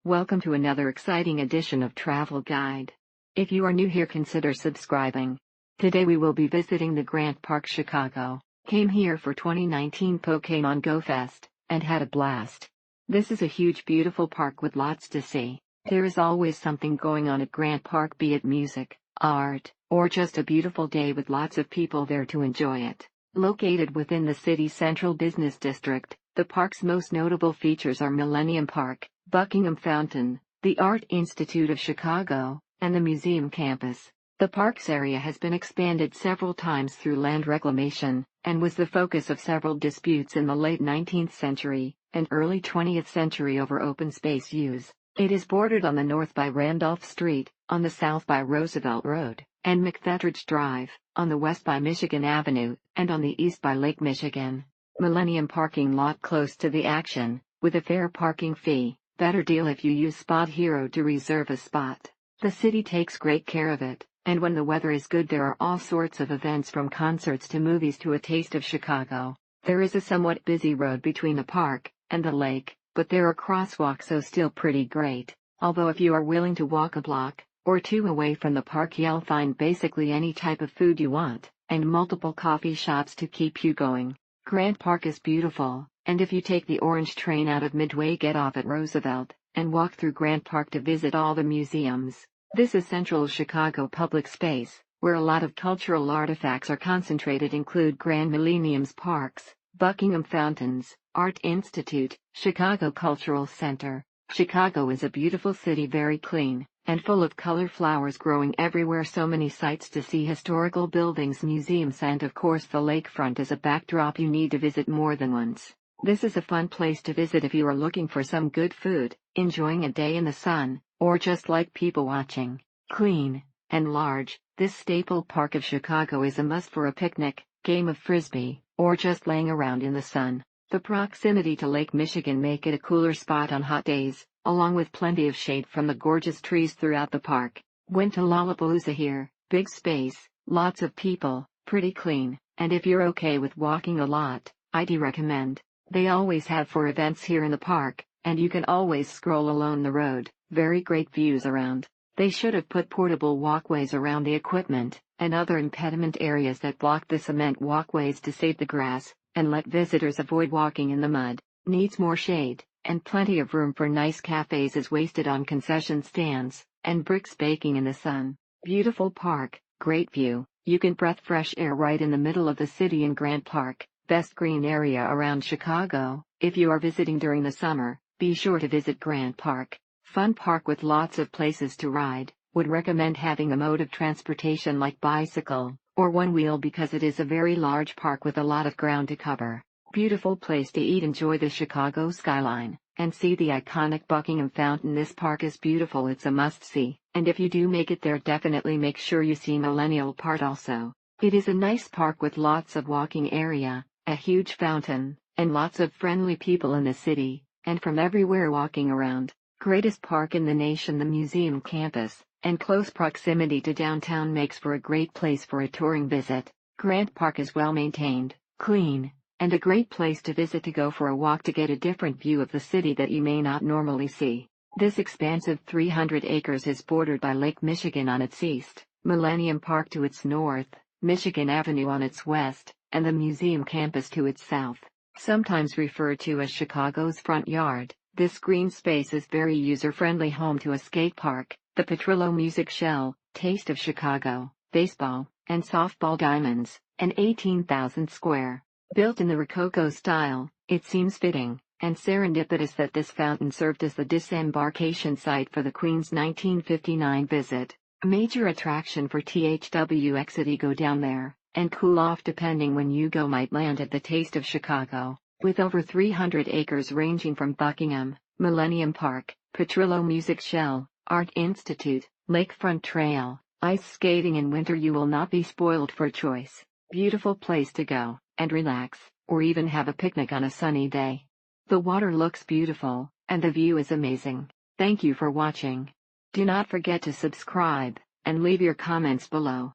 Welcome to another exciting edition of Travel Guide. If you are new here, consider subscribing. Today we will be visiting the Grant Park, Chicago. Came here for 2019 Pokémon Go Fest, and had a blast. This is a huge beautiful park with lots to see. There is always something going on at Grant Park, be it music, art, or just a beautiful day with lots of people there to enjoy it. Located within the city's central business district, the park's most notable features are Millennium Park, Buckingham Fountain, the Art Institute of Chicago, and the museum campus. The park's area has been expanded several times through land reclamation, and was the focus of several disputes in the late 19th century and early 20th century over open space use. It is bordered on the north by Randolph Street, on the south by Roosevelt Road, and McFetridge Drive, on the west by Michigan Avenue, and on the east by Lake Michigan. Millennium parking lot close to the action, with a fair parking fee. Better deal if you use Spot Hero to reserve a spot. The city takes great care of it, and when the weather is good there are all sorts of events from concerts to movies to a taste of Chicago. There is a somewhat busy road between the park and the lake, but there are crosswalks, so still pretty great. Although if you are willing to walk a block or two away from the park, you'll find basically any type of food you want, and multiple coffee shops to keep you going. Grant Park is beautiful, and if you take the orange train out of Midway, get off at Roosevelt, and walk through Grant Park to visit all the museums. This is central Chicago public space, where a lot of cultural artifacts are concentrated, include Grand Millennium's parks, Buckingham Fountains, Art Institute, Chicago Cultural Center. Chicago is a beautiful city, very clean, and full of color, flowers growing everywhere, so many sights to see, historical buildings, museums, and of course the lakefront is a backdrop you need to visit more than once. This is a fun place to visit if you are looking for some good food, enjoying a day in the sun, or just like people watching. Clean and large, this staple park of Chicago is a must for a picnic, game of frisbee, or just laying around in the sun. The proximity to Lake Michigan make it a cooler spot on hot days, along with plenty of shade from the gorgeous trees throughout the park. Went to Lollapalooza here, big space, lots of people, pretty clean, and if you're okay with walking a lot, I'd recommend. They always have for events here in the park, and you can always stroll along the road. Very great views around. They should have put portable walkways around the equipment and other impediment areas that block the cement walkways to save the grass and let visitors avoid walking in the mud. Needs more shade, and plenty of room for nice cafes is wasted on concession stands and bricks baking in the sun. Beautiful park, great view. You can breathe fresh air right in the middle of the city in Grant Park. Best green area around Chicago. If you are visiting during the summer, be sure to visit Grant Park. Fun park with lots of places to ride. Would recommend having a mode of transportation like bicycle or one wheel because it is a very large park with a lot of ground to cover. Beautiful place to eat, enjoy the Chicago skyline, and see the iconic Buckingham Fountain. This park is beautiful, it's a must-see, and if you do make it there, definitely make sure you see Millennium Park also. It is a nice park with lots of walking area, a huge fountain, and lots of friendly people in the city, and from everywhere walking around. Greatest park in the nation. The museum campus, and close proximity to downtown makes for a great place for a touring visit. Grant Park is well maintained, clean, and a great place to visit to go for a walk to get a different view of the city that you may not normally see. This expansive 300 acres is bordered by Lake Michigan on its east, Millennium Park to its north, Michigan Avenue on its west, and the museum campus to its south. Sometimes referred to as Chicago's front yard, this green space is very user-friendly, home to a skate park, the Petrillo Music Shell, Taste of Chicago, baseball, and softball diamonds, and 18,000 square. Built in the Rococo style, it seems fitting and serendipitous that this fountain served as the disembarkation site for the Queen's 1959 visit. A major attraction for THWX. Go down there and cool off depending when you go, might land at the Taste of Chicago. With over 300 acres ranging from Buckingham, Millennium Park, Petrillo Music Shell, Art Institute, Lakefront Trail, ice skating in winter, you will not be spoiled for choice. Beautiful place to go and relax, or even have a picnic on a sunny day. The water looks beautiful, and the view is amazing. Thank you for watching. Do not forget to subscribe, and leave your comments below.